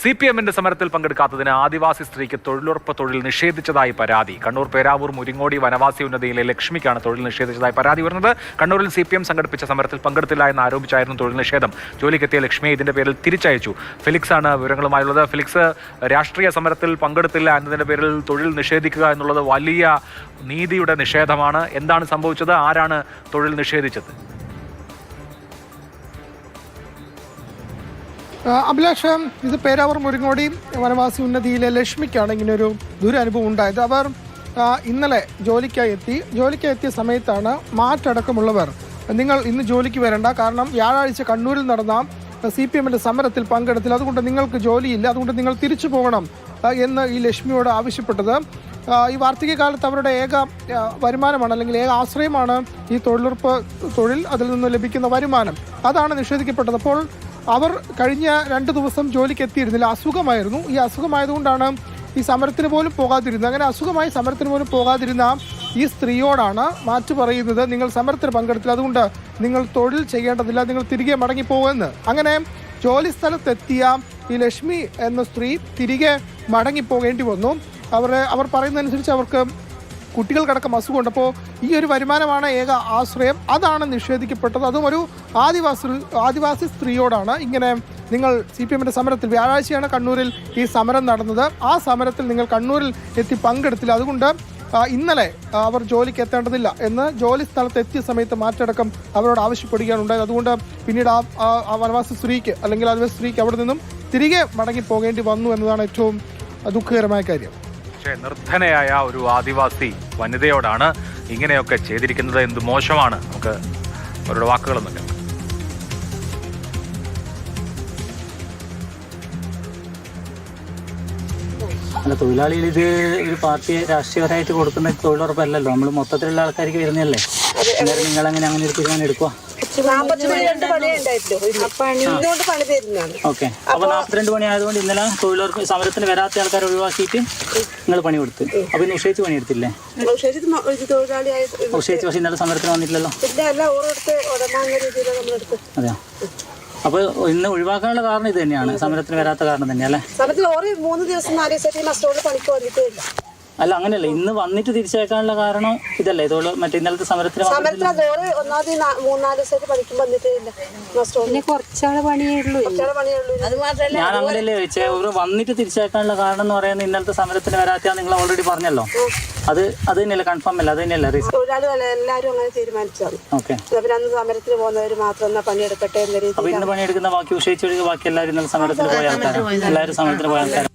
CPM-ന്റെ സമരത്തിൽ പങ്കെടുക്കാത്തതിന് ആദിവാസി സ്ത്രീക്ക് തൊഴിലുറപ്പ് തൊഴിൽ നിഷേധിച്ചതായി പരാതി. കണ്ണൂർ പേരാവൂർ മുരിങ്ങോടി വനവാസി ഉന്നതിയിലെ ലക്ഷ്മിക്കാണ് തൊഴിൽ നിഷേധിച്ചതായി പരാതി വരുന്നത്. കണ്ണൂരിൽ CPM സംഘടിപ്പിച്ച സമരത്തിൽ പങ്കെടുത്തില്ല എന്ന് ആരോപിച്ചായിരുന്നു തൊഴിൽ നിഷേധം. ജോലിക്കെത്തിയ ലക്ഷ്മിയെ ഇതിന്റെ പേരിൽ തിരിച്ചയച്ചു. ഫെലിക്സ് ആണ് വിവരങ്ങളുമായുള്ളത്. ഫെലിക്സ്, രാഷ്ട്രീയ സമരത്തിൽ പങ്കെടുത്തില്ല എന്നതിന്റെ പേരിൽ തൊഴിൽ നിഷേധിക്കുക എന്നുള്ളത് വലിയ നീതിയുടെ നിഷേധമാണ്. എന്താണ് സംഭവിച്ചത്? ആരാണ് തൊഴിൽ നിഷേധിച്ചത്? അഭിലാഷ്, ഇത് പേരാവൂർ മുരിങ്ങോടി വനവാസി ഉന്നതിയിലെ ലക്ഷ്മിക്കാണ് ഇങ്ങനൊരു ദുരനുഭവം ഉണ്ടായത്. അവർ ഇന്നലെ ജോലിക്കായി എത്തിയ സമയത്താണ് മാറ്റടക്കമുള്ളവർ നിങ്ങൾ ഇന്ന് ജോലിക്ക് വരണ്ട, കാരണം വ്യാഴാഴ്ച കണ്ണൂരിൽ നടന്ന CPM-ന്റെ സമരത്തിൽ പങ്കെടുത്തില്ല, അതുകൊണ്ട് നിങ്ങൾക്ക് ജോലിയില്ല, അതുകൊണ്ട് നിങ്ങൾ തിരിച്ചു പോകണം എന്ന് ഈ ലക്ഷ്മിയോട് ആവശ്യപ്പെട്ടത്. ഈ വാർദ്ധക്യ കാലത്ത് അവരുടെ ഏക വരുമാനമാണ്, അല്ലെങ്കിൽ ഏക ആശ്രയമാണ് ഈ തൊഴിലുറപ്പ് തൊഴിൽ. അതിൽ നിന്ന് ലഭിക്കുന്ന വരുമാനം അതാണ് നിഷേധിക്കപ്പെട്ടത്. അപ്പോൾ അവർ കഴിഞ്ഞ 2 ദിവസം ജോലിക്ക് എത്തിയിരുന്നില്ല, അസുഖമായിരുന്നു. ഈ അസുഖമായതുകൊണ്ടാണ് ഈ സമരത്തിന് പോലും പോകാതിരുന്നത്. അങ്ങനെ അസുഖമായി സമരത്തിന് പോലും പോകാതിരുന്ന ഈ സ്ത്രീയോടാണ് മാറ്റു പറയുന്നത്, നിങ്ങൾ സമരത്തിന് പങ്കെടുത്തില്ല, അതുകൊണ്ട് നിങ്ങൾ തൊഴിൽ ചെയ്യേണ്ടതില്ല, നിങ്ങൾ തിരികെ മടങ്ങിപ്പോകുമെന്ന്. അങ്ങനെ ജോലി സ്ഥലത്തെത്തിയ ഈ ലക്ഷ്മി എന്ന സ്ത്രീ തിരികെ മടങ്ങിപ്പോകേണ്ടി വന്നു. അവർ പറയുന്നതനുസരിച്ച് അവർക്ക് കുട്ടികൾക്കടക്കം അസുഖമുണ്ട്. അപ്പോൾ ഈ ഒരു വരുമാനമാണ് ഏക ആശ്രയം, അതാണ് നിഷേധിക്കപ്പെട്ടത്. അതും ഒരു ആദിവാസി സ്ത്രീയോടാണ്. ഇങ്ങനെ നിങ്ങൾ CPM-ന്റെ സമരത്തിൽ, വ്യാഴാഴ്ചയാണ് കണ്ണൂരിൽ ഈ സമരം നടന്നത്, ആ സമരത്തിൽ നിങ്ങൾ കണ്ണൂരിൽ എത്തി പങ്കെടുത്തില്ല, അതുകൊണ്ട് ഇന്നലെ അവർ ജോലിക്ക് എത്തേണ്ടതില്ല എന്ന് ജോലി സ്ഥലത്ത് എത്തിയ സമയത്ത് മാറ്റടക്കം അവരോട് ആവശ്യപ്പെടുകയാണ് ഉണ്ടായത്. അതുകൊണ്ട് പിന്നീട് ആ വനവാസി സ്ത്രീക്ക്, അല്ലെങ്കിൽ ആദിവാസി സ്ത്രീക്ക് അവിടെ നിന്നും തിരികെ മടങ്ങി പോകേണ്ടി വന്നു എന്നതാണ് ഏറ്റവും ദുഃഖകരമായ കാര്യം. പക്ഷേ നിർധനയായ ഒരു ആദിവാസി വനിതയോടാണ് ഇങ്ങനെയൊക്കെ ചെയ്തിരിക്കുന്നത്. എന്ത് മോശമാണ്. നമുക്ക് അവരുടെ വാക്കുകളൊന്നും കേൾക്കാം. അല്ല, തൊഴിലാളികൾ ഇത് ഒരു പാർട്ടി രാഷ്ട്രീയപരമായിട്ട് കൊടുക്കുന്ന തൊഴിലുറപ്പല്ലല്ലോ, നമ്മൾ മൊത്തത്തിലുള്ള ആൾക്കാർക്ക് വരുന്നതല്ലേ. അന്നേരം നിങ്ങൾ അങ്ങനെ ഒരു തീരുമാനം എടുക്കുക. ഓക്കെ, അപ്പൊ 42 പണി ആയതുകൊണ്ട് ഇന്നലെ തൊഴിലുറപ്പ് സമരത്തിന് വരാത്ത ആൾക്കാരെ ഒഴിവാക്കിയിട്ട് നിങ്ങൾ പണി കൊടുത്ത്. അപ്പൊ ഇന്ന് ഉഷയിച്ച് പണിയെടുത്തില്ലേ? ഉഷയിച്ച് പക്ഷെ ഇന്നലെ സമരത്തിന് വന്നിട്ടില്ലല്ലോ. അതെയോ? അപ്പൊ ഇന്ന് ഒഴിവാക്കാനുള്ള കാരണം ഇത് തന്നെയാണ്, സമരത്തിന് വരാത്ത കാരണം തന്നെയല്ലേ? അല്ല, അങ്ങനെയല്ല, ഇന്ന് വന്നിട്ട് തിരിച്ചയക്കാനുള്ള കാരണം ഇതല്ലേ? മറ്റേ ഇന്നലത്തെ സമരത്തിന് ഞാൻ അങ്ങനെയല്ലേ ചോദിച്ചേ. ഒരു വന്നിട്ട് തിരിച്ചയക്കാനുള്ള കാരണം എന്ന് പറയുന്നത് ഇന്നലത്തെ സമരത്തിന് വരാത്ത നിങ്ങൾ ഓൾറെഡി പറഞ്ഞല്ലോ. അത് തന്നെയല്ലേ, കൺഫേം അല്ല? അത് തന്നെയല്ലേ റീസൺ? എല്ലാവരും അങ്ങനെ തീരുമാനിച്ചാണ്. ഓക്കെ, സമരത്തിന് പോകുന്നവർ മാത്രം പണിയെടുക്കട്ടെ. അപ്പൊ ഇന്ന് പണിയെടുക്കുന്ന ബാക്കി ഉഷയിച്ചൊഴികെ ബാക്കി എല്ലാവരും ഇന്നലെ സമരത്തിന് പോയ ആൾക്കാരാണ്. എല്ലാവരും സമരത്തിന് പോയ ആൾക്കാരാണ്.